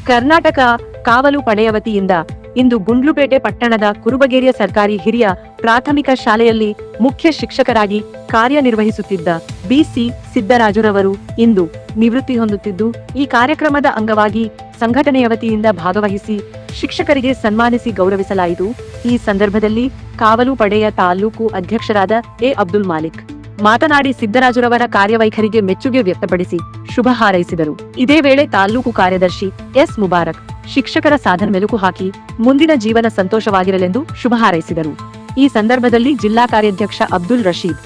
ಕರ್ನಾಟಕ ಕಾವಲು ಪಡೆಯ ವತಿಯಿಂದ ಇಂದು ಗುಂಡ್ಲುಪೇಟೆ ಪಟ್ಟಣದ ಕುರುಬಗೇರಿಯ ಸರ್ಕಾರಿ ಹಿರಿಯ ಪ್ರಾಥಮಿಕ ಶಾಲೆಯಲ್ಲಿ ಮುಖ್ಯ ಶಿಕ್ಷಕರಾಗಿ ಕಾರ್ಯನಿರ್ವಹಿಸುತ್ತಿದ್ದ ಬಿಸಿ ಸಿದ್ದರಾಜುರವರು ಇಂದು ನಿವೃತ್ತಿ ಹೊಂದುತ್ತಿದ್ದು, ಈ ಕಾರ್ಯಕ್ರಮದ ಅಂಗವಾಗಿ ಸಂಘಟನೆಯ ವತಿಯಿಂದ ಭಾಗವಹಿಸಿ ಶಿಕ್ಷಕರಿಗೆ ಸನ್ಮಾನಿಸಿ ಗೌರವಿಸಲಾಯಿತು. ಈ ಸಂದರ್ಭದಲ್ಲಿ ಕಾವಲು ಪಡೆಯ ತಾಲೂಕು ಅಧ್ಯಕ್ಷರಾದ ಎ ಅಬ್ದುಲ್ ಮಾಲಿಕ್ ಮಾತನಾಡಿ ಸಿದ್ದರಾಜುರವರ ಕಾರ್ಯವೈಖರಿಗೆ ಮೆಚ್ಚುಗೆ ವ್ಯಕ್ತಪಡಿಸಿ ಶುಭ ಹಾರೈಸಿದರು. ಇದೇ ವೇಳೆ ತಾಲೂಕು ಕಾರ್ಯದರ್ಶಿ ಎಸ್ ಮುಬಾರಕ್ ಶಿಕ್ಷಕರ ಸಾಧನೆ ಮೆಲುಕು ಹಾಕಿ ಮುಂದಿನ ಜೀವನ ಸಂತೋಷವಾಗಿರಲೆಂದು ಶುಭ ಹಾರೈಸಿದರು. ಈ ಸಂದರ್ಭದಲ್ಲಿ ಜಿಲ್ಲಾ ಕಾರ್ಯಾಧ್ಯಕ್ಷ ಅಬ್ದುಲ್ ರಶೀದ್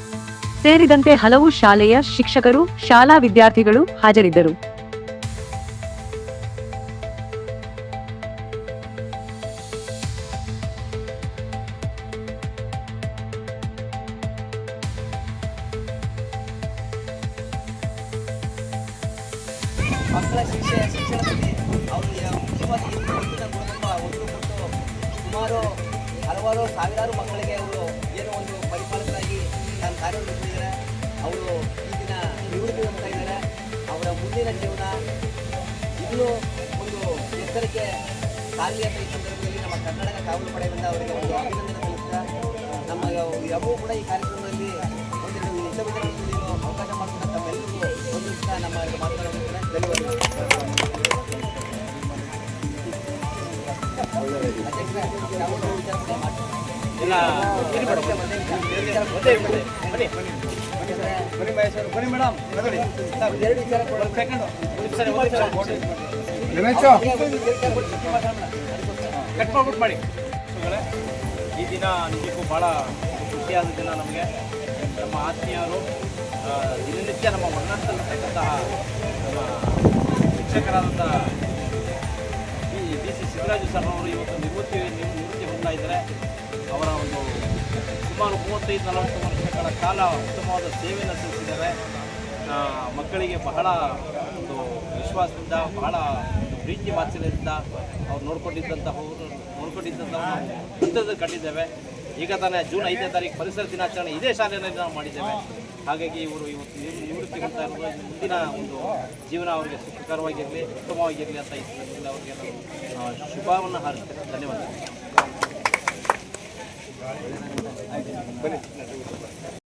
ಸೇರಿದಂತೆ ಹಲವು ಶಾಲೆಯ ಶಿಕ್ಷಕರು, ಶಾಲಾ ವಿದ್ಯಾರ್ಥಿಗಳು ಹಾಜರಿದ್ದರು. ಮಕ್ಕಳ ಶಿಕ್ಷಣದಲ್ಲಿ ಅವರು ಮುಖ್ಯವಾಗಿ ಒತ್ತು ಕೊಟ್ಟು ಸುಮಾರು ಹಲವಾರು ಸಾವಿರಾರು ಮಕ್ಕಳಿಗೆ ಅವರು ಏನೋ ಒಂದು ಪರಿಪಾಲಕರಾಗಿ ನಾನು ಕಾರ್ಯನಿರ್ವಹಿಸಿದ್ದಾರೆ. ಅವರು ಈಗಿನ ನಿವೃತ್ತಿ ಹೊಂದ್ತಾ ಇದ್ದಾರೆ. ಅವರ ಮುಂದಿನ ಜೀವನ ಇನ್ನೂ ಒಂದು ಎತ್ತರಕ್ಕೆ ಸಾಗಲಿ ಅಂತ ಈ ಸಂದರ್ಭದಲ್ಲಿ ನಮ್ಮ ಕರ್ನಾಟಕ ಕಾವಲು ಪಡೆಯಿಂದ ಅವರಿಗೆ ಒಂದು ಅಭಿನಂದನೆ ಸಲ್ಲಿಸ್ತಾ, ನಮ್ಮ ಯಾವೂ ಕೂಡ ಈ ಕಾರ್ಯಕ್ರಮದಲ್ಲಿ ಒಂದೆರಡು ನಿಜ ಅವಕಾಶ ಮಾಡಿಕೊಂಡ ತಮ್ಮೆಲ್ಲರಿಗೂ ಒಂದು ನಮ್ಮ ಮಾತನಾಡುತ್ತಿದ್ದಾರೆ. ಈ ದಿನ ನಿಜಕ್ಕೂ ಭಾಳ ಖುಷಿಯಾದ ದಿನ ನಮಗೆ. ನಮ್ಮ ಆತ್ಮೀಯರು ದಿನನಿತ್ಯ ನಮ್ಮ ಒಡನಾಟದಲ್ಲಿರ್ತಕ್ಕಂತಹ ನಮ್ಮ ಶಿಕ್ಷಕರಾದಂಥ ಬಿ ಸಿ ಸಿದ್ದರಾಜು ಸರ್ ಅವರು ಇವತ್ತು ನಿವೃತ್ತಿ ಹೊಂದ್ತಾ ಇದ್ದಾರೆ. ಅವರ ಒಂದು ಸುಮಾರು 35-40 ವರ್ಷಗಳ ಕಾಲ ಉತ್ತಮವಾದ ಸೇವೆಯನ್ನು ಸಲ್ಲಿಸಿದ್ದಾರೆ. ಮಕ್ಕಳಿಗೆ ಬಹಳ ಒಂದು ವಿಶ್ವಾಸದಿಂದ, ಬಹಳ ಪ್ರೀತಿ ವಾತ್ಸಲ್ಯದಿಂದ ಅವ್ರು ನೋಡ್ಕೊಂಡಿದ್ದಂತಹ ಹಂತದಲ್ಲಿ ಕಂಡಿದ್ದೇವೆ. ಈಗ ತಾನೇ ಜೂನ್ 5ನೇ ತಾರೀಕು ಪರಿಸರ ದಿನಾಚರಣೆ ಇದೇ ಶಾಲೆಯಲ್ಲಿ ನಾವು ಮಾಡಿದ್ದೇವೆ. ಹಾಗಾಗಿ ಇವರು ಇವತ್ತು ನಿವೃತ್ತಿ ಹೊಂದ್ತಾ ಇರೋದು ಮುಂದಿನ ಒಂದು ಜೀವನ ಅವರಿಗೆ ಸುಖಕರವಾಗಿರಲಿ, ಉತ್ತಮವಾಗಿರಲಿ ಅಂತ ಈ ಸಂದರ್ಭದಲ್ಲಿ ಅವರಿಗೆ ನಾವು ಶುಭವನ್ನು ಹಾರೈಸ್ತೇವೆ. ಧನ್ಯವಾದ.